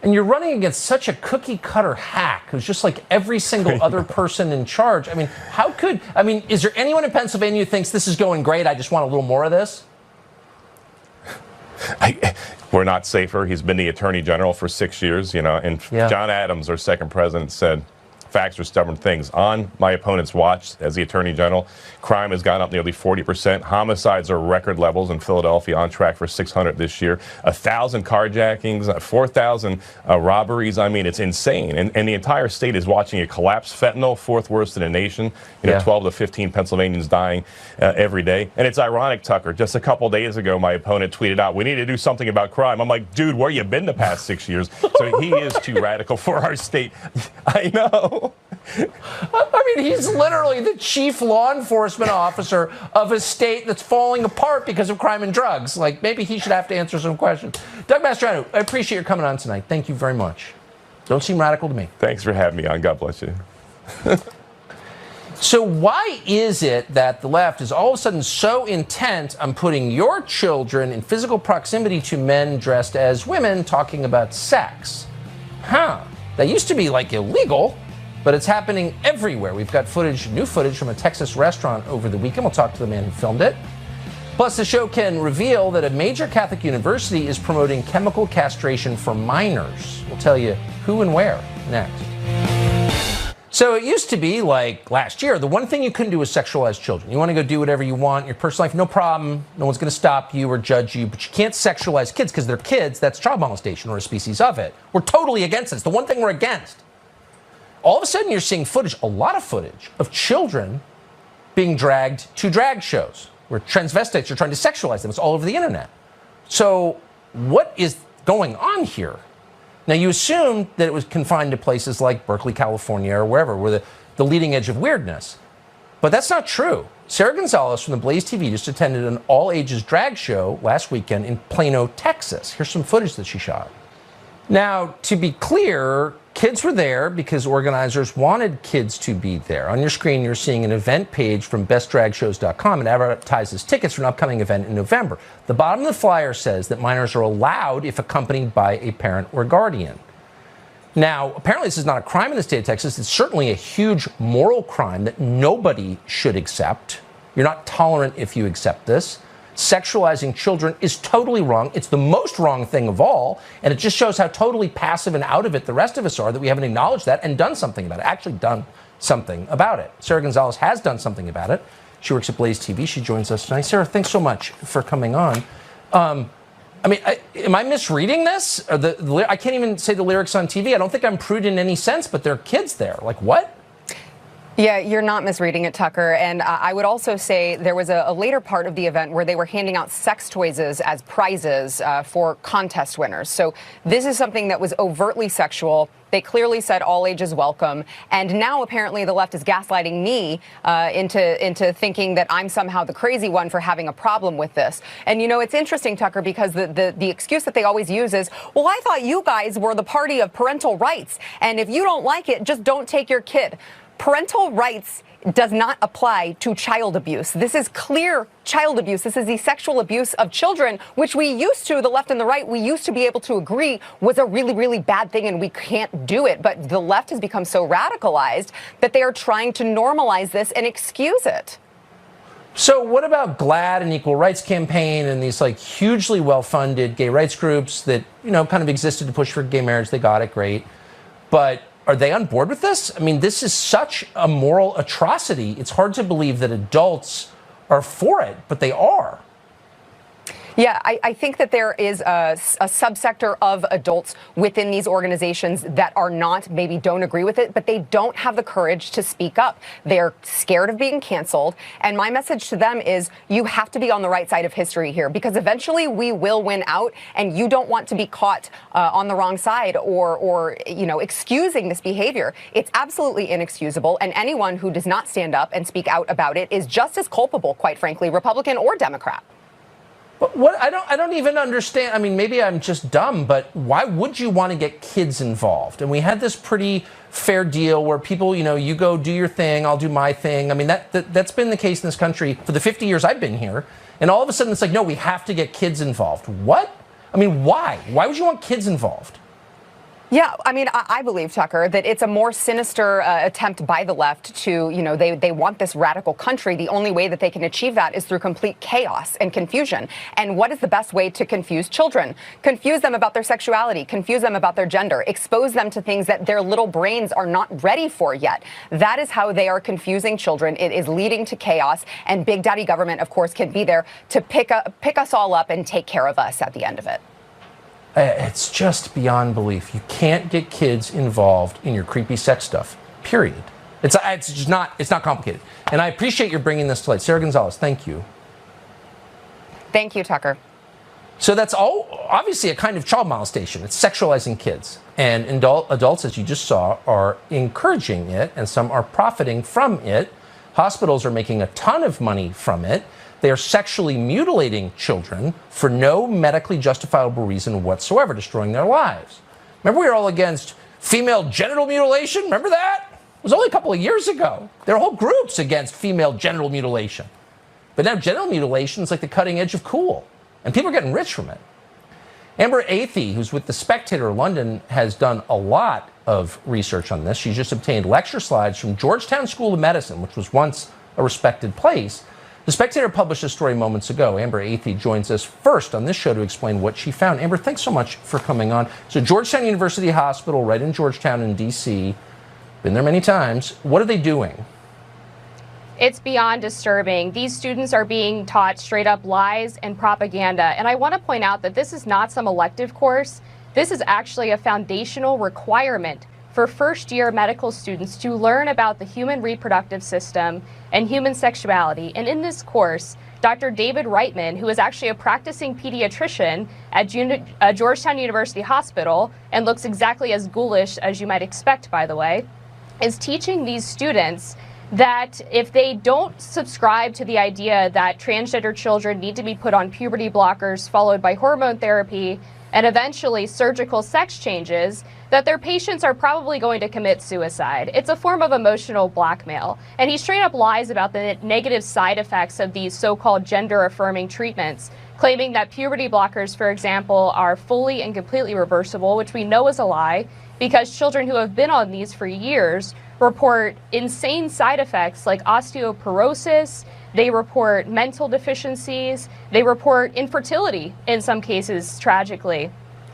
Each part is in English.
And you're running against such a cookie-cutter hack who's just like every single other person in charge. I mean, is there anyone in Pennsylvania who thinks this is going great, I just want a little more of this? We're not safer. He's been the attorney general for 6 years, and John Adams, our second president, said, facts are stubborn things. On my opponent's watch as the attorney general, crime has gone up nearly 40%. Homicides are record levels in Philadelphia, on track for 600 this year. 1,000 carjackings, 4,000 robberies. I mean, it's insane. And the entire state is watching it collapse. Fentanyl, fourth worst in the nation. 12 to 15 Pennsylvanians dying every day. And it's ironic, Tucker. Just a couple days ago, my opponent tweeted out, "We need to do something about crime." I'm like, dude, where you been the past 6 years? So he is too radical for our state. I know. I mean, he's literally the chief law enforcement officer of a state that's falling apart because of crime and drugs. Like, maybe he should have to answer some questions. Doug Mastriano, I appreciate your coming on tonight. Thank you very much. Don't seem radical to me. Thanks for having me on. God bless you. So why is it that the left is all of a sudden so intent on putting your children in physical proximity to men dressed as women talking about sex? That used to be, like, illegal. But it's happening everywhere. We've got new footage from a Texas restaurant over the weekend. We'll talk to the man who filmed it. Plus, the show can reveal that a major Catholic university is promoting chemical castration for minors. We'll tell you who and where next. So it used to be, like last year, the one thing you couldn't do was sexualize children. You want to go do whatever you want in your personal life, no problem. No one's going to stop you or judge you. But you can't sexualize kids because they're kids. That's child molestation or a species of it. We're totally against this. The one thing we're against. All of a sudden, you're seeing footage, a lot of footage, of children being dragged to drag shows where transvestites are trying to sexualize them. It's all over the internet. So what is going on here? Now, you assumed that it was confined to places like Berkeley, California, or wherever, where the leading edge of weirdness. But that's not true. Sarah Gonzalez from the Blaze TV just attended an all-ages drag show last weekend in Plano, Texas. Here's some footage that she shot. Now, to be clear, kids were there because organizers wanted kids to be there. On your screen, you're seeing an event page from bestdragshows.com. It advertises tickets for an upcoming event in November. The bottom of the flyer says that minors are allowed if accompanied by a parent or guardian. Now, apparently this is not a crime in the state of Texas. It's certainly a huge moral crime that nobody should accept. You're not tolerant if you accept this. Sexualizing children is totally wrong. It's the most wrong thing of all, and it just shows how totally passive and out of it the rest of us are, that we haven't acknowledged that and done something about it, actually done something about it. Sarah Gonzalez has done something about it. She works at Blaze TV. She joins us tonight. Sarah, thanks so much for coming on. Am I misreading this? I can't even say the lyrics on TV. I don't think I'm prude in any sense, but there are kids there. Like, what? Yeah, you're not misreading it, Tucker. And I would also say there was a later part of the event where they were handing out sex toys as prizes for contest winners. So this is something that was overtly sexual. They clearly said all ages welcome. And now apparently the left is gaslighting me into thinking that I'm somehow the crazy one for having a problem with this. And, it's interesting, Tucker, because the excuse that they always use is, well, I thought you guys were the party of parental rights. And if you don't like it, just don't take your kid. Parental rights does not apply to child abuse. This is clear child abuse. This is the sexual abuse of children, which we used to, the left and the right, we used to be able to agree was a really, really bad thing and we can't do it. But the left has become so radicalized that they are trying to normalize this and excuse it. So what about GLAAD and Equal Rights Campaign and these hugely well-funded gay rights groups that, kind of existed to push for gay marriage? They got it, great. But are they on board with this? I mean, this is such a moral atrocity. It's hard to believe that adults are for it, but they are. Yeah, I think that there is a subsector of adults within these organizations that are not, maybe don't agree with it, but they don't have the courage to speak up. They're scared of being canceled. And my message to them is you have to be on the right side of history here, because eventually we will win out, and you don't want to be caught on the wrong side or excusing this behavior. It's absolutely inexcusable. And anyone who does not stand up and speak out about it is just as culpable, quite frankly, Republican or Democrat. But what I don't even understand. I mean, maybe I'm just dumb, but why would you want to get kids involved? And we had this pretty fair deal where people, you go do your thing, I'll do my thing. I mean, that's been the case in this country for the 50 years I've been here. And all of a sudden it's like, no, we have to get kids involved. What? I mean, why? Why would you want kids involved? Yeah, I mean, I believe, Tucker, that it's a more sinister attempt by the left to, they want this radical country. The only way that they can achieve that is through complete chaos and confusion. And what is the best way to confuse children? Confuse them about their sexuality, confuse them about their gender, expose them to things that their little brains are not ready for yet. That is how they are confusing children. It is leading to chaos. And Big Daddy government, of course, can be there to pick us all up and take care of us at the end of it. It's just beyond belief. You can't get kids involved in your creepy sex stuff, period. It's just not, it's not complicated. And I appreciate your bringing this to light. Sarah Gonzalez, thank you. Thank you, Tucker. So that's all obviously a kind of child molestation. It's sexualizing kids. And adults, as you just saw, are encouraging it, and some are profiting from it. Hospitals are making a ton of money from it. They are sexually mutilating children for no medically justifiable reason whatsoever, destroying their lives. Remember, we were all against female genital mutilation? Remember that? It was only a couple of years ago. There are whole groups against female genital mutilation. But now genital mutilation is like the cutting edge of cool, and people are getting rich from it. Amber Athey, who's with The Spectator London, has done a lot of research on this. She's just obtained lecture slides from Georgetown School of Medicine, which was once a respected place. The Spectator published a story moments ago. Amber Athey joins us first on this show to explain what she found. Amber, thanks so much for coming on. So Georgetown University Hospital, right in Georgetown in D.C., been there many times. What are they doing? It's beyond disturbing. These students are being taught straight up lies and propaganda. And I want to point out that this is not some elective course. This is actually a foundational requirement for first-year medical students to learn about the human reproductive system and human sexuality. And in this course, Dr. David Reitman, who is actually a practicing pediatrician at Georgetown University Hospital and looks exactly as ghoulish as you might expect, by the way, is teaching these students that if they don't subscribe to the idea that transgender children need to be put on puberty blockers followed by hormone therapy and eventually surgical sex changes, that their patients are probably going to commit suicide. It's a form of emotional blackmail. And he straight up lies about the negative side effects of these so-called gender-affirming treatments, claiming that puberty blockers, for example, are fully and completely reversible, which we know is a lie, because children who have been on these for years report insane side effects like osteoporosis, they report mental deficiencies, they report infertility in some cases, tragically.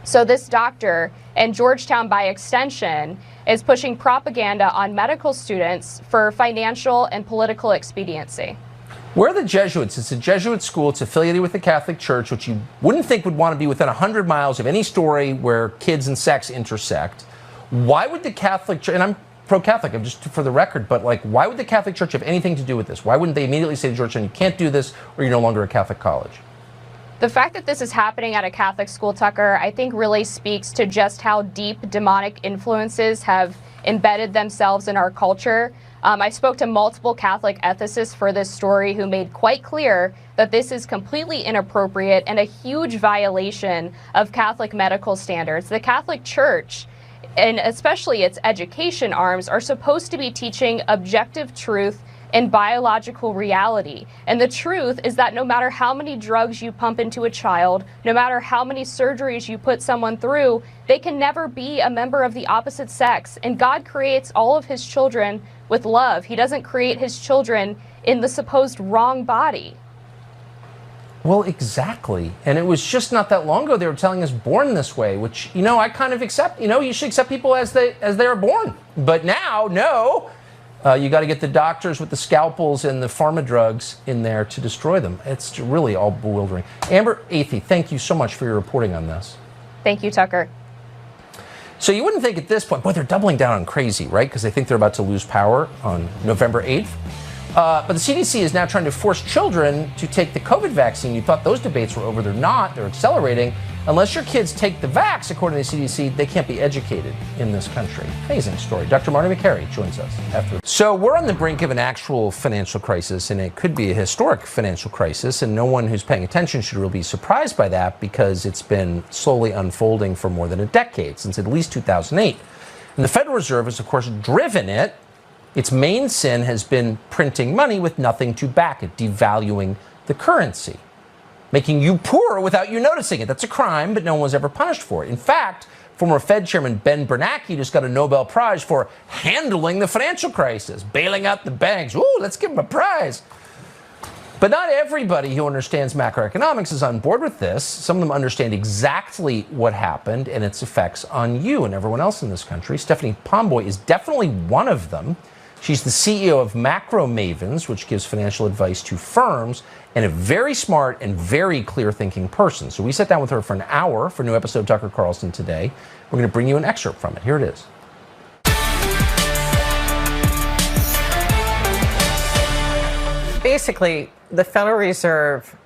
So this doctor, and Georgetown by extension, is pushing propaganda on medical students for financial and political expediency. Where are the Jesuits? It's a Jesuit school. It's affiliated with the Catholic Church, which you wouldn't think would want to be within 100 miles of any story where kids and sex intersect. Why would the Catholic Church, and I'm pro-Catholic, I'm just for the record, but like, why would the Catholic Church have anything to do with this? Why wouldn't they immediately say to Georgetown, you can't do this, or you're no longer a Catholic college? The fact that this is happening at a Catholic school, Tucker, I think really speaks to just how deep demonic influences have embedded themselves in our culture. I spoke to multiple Catholic ethicists for this story who made quite clear that this is completely inappropriate and a huge violation of Catholic medical standards. The Catholic Church, and especially its education arms, are supposed to be teaching objective truth and biological reality. And the truth is that no matter how many drugs you pump into a child, no matter how many surgeries you put someone through, they can never be a member of the opposite sex. And God creates all of his children with love. He doesn't create his children in the supposed wrong body. Well, exactly. And it was just not that long ago they were telling us born this way, which, I kind of accept. You should accept people as they are born. But now, no. You got to get the doctors with the scalpels and the pharma drugs in there to destroy them. It's really all bewildering. Amber Athey, thank you so much for your reporting on this. Thank you, Tucker. So you wouldn't think at this point, boy, they're doubling down on crazy, right? Because they think they're about to lose power on November 8th. But the CDC is now trying to force children to take the COVID vaccine. You thought those debates were over. They're not. They're accelerating. Unless your kids take the vax, according to the CDC, they can't be educated in this country. Amazing story. Dr. Marty McCary joins us after. So we're on the brink of an actual financial crisis, and it could be a historic financial crisis, and no one who's paying attention should really be surprised by that because it's been slowly unfolding for more than a decade, since at least 2008. And the Federal Reserve has, of course, driven it. Its main sin has been printing money with nothing to back it, devaluing the currency, making you poorer without you noticing it. That's a crime, but no one was ever punished for it. In fact, Former Fed Chairman Ben Bernanke just got a Nobel Prize for handling the financial crisis, bailing out the banks. Ooh, let's give him a prize. But not everybody who understands macroeconomics is on board with this. Some of them understand exactly what happened and its effects on you and everyone else in this country. Stephanie Pomboy is definitely one of them. She's the CEO of Macro Mavens, which gives financial advice to firms, and a very smart and very clear-thinking person. So we sat down with her for an hour for a new episode of Tucker Carlson today. We're going to bring you an excerpt from it. Here it is. Basically, the Federal Reserve,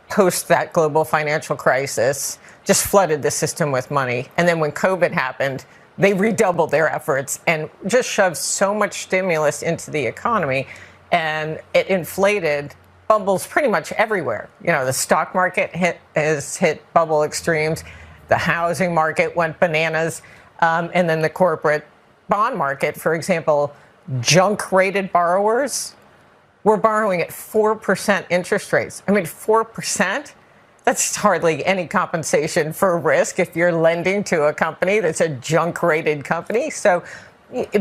post that global financial crisis, just flooded the system with money. And then when COVID happened, they redoubled their efforts and just shoved so much stimulus into the economy, and it inflated bubbles pretty much everywhere. You know, the stock market has hit bubble extremes. The housing market went bananas. And then the corporate bond market, for example, junk-rated borrowers were borrowing at 4% interest rates. I mean, 4%? That's hardly any compensation for risk if you're lending to a company that's a junk-rated company. So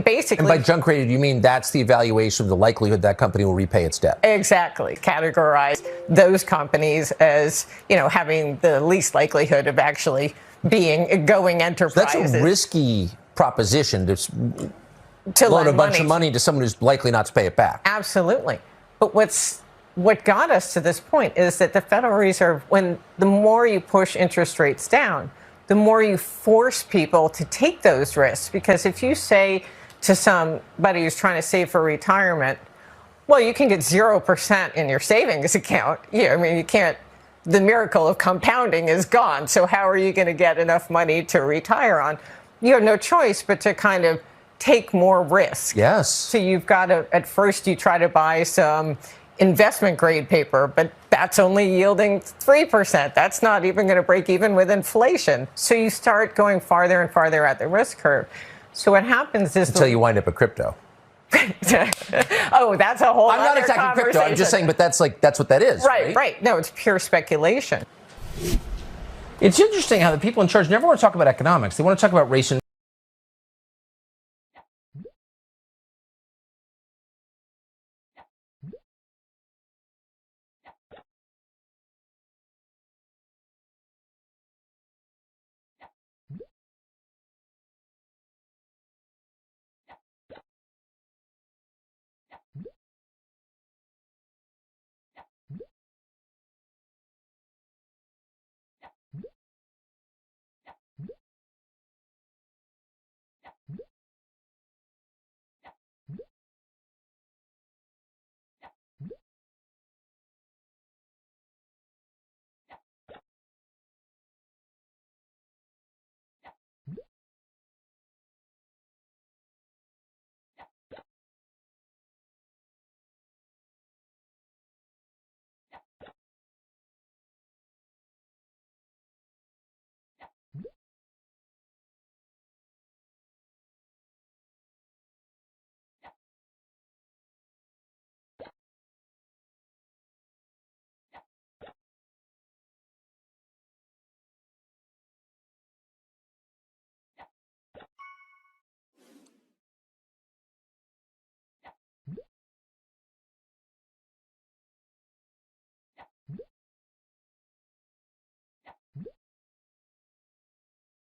basically... And by junk-rated, you mean that's the evaluation of the likelihood that company will repay its debt? Exactly. Categorize those companies as, you know, having the least likelihood of actually being going enterprises. So that's a risky proposition to loan a bunch of money to someone who's likely not to pay it back. Absolutely. But what got us to this point is that the Federal Reserve, the more you push interest rates down, the more you force people to take those risks. Because if you say to somebody who's trying to save for retirement, well, you can get 0% in your savings account. Yeah, I mean, you can't. The miracle of compounding is gone. So how are you going to get enough money to retire on? You have no choice but to kind of take more risk. Yes. So you've got to, at first you try to buy some investment grade paper, but that's only yielding 3%. That's not even going to break even with inflation. So you start going farther and farther out the risk curve. So what happens is until you wind up with crypto. Oh, that's a whole I'm not other attacking crypto. I'm just saying, but that's what that is. Right. No, it's pure speculation. It's interesting how the people in charge never want to talk about economics. They want to talk about race and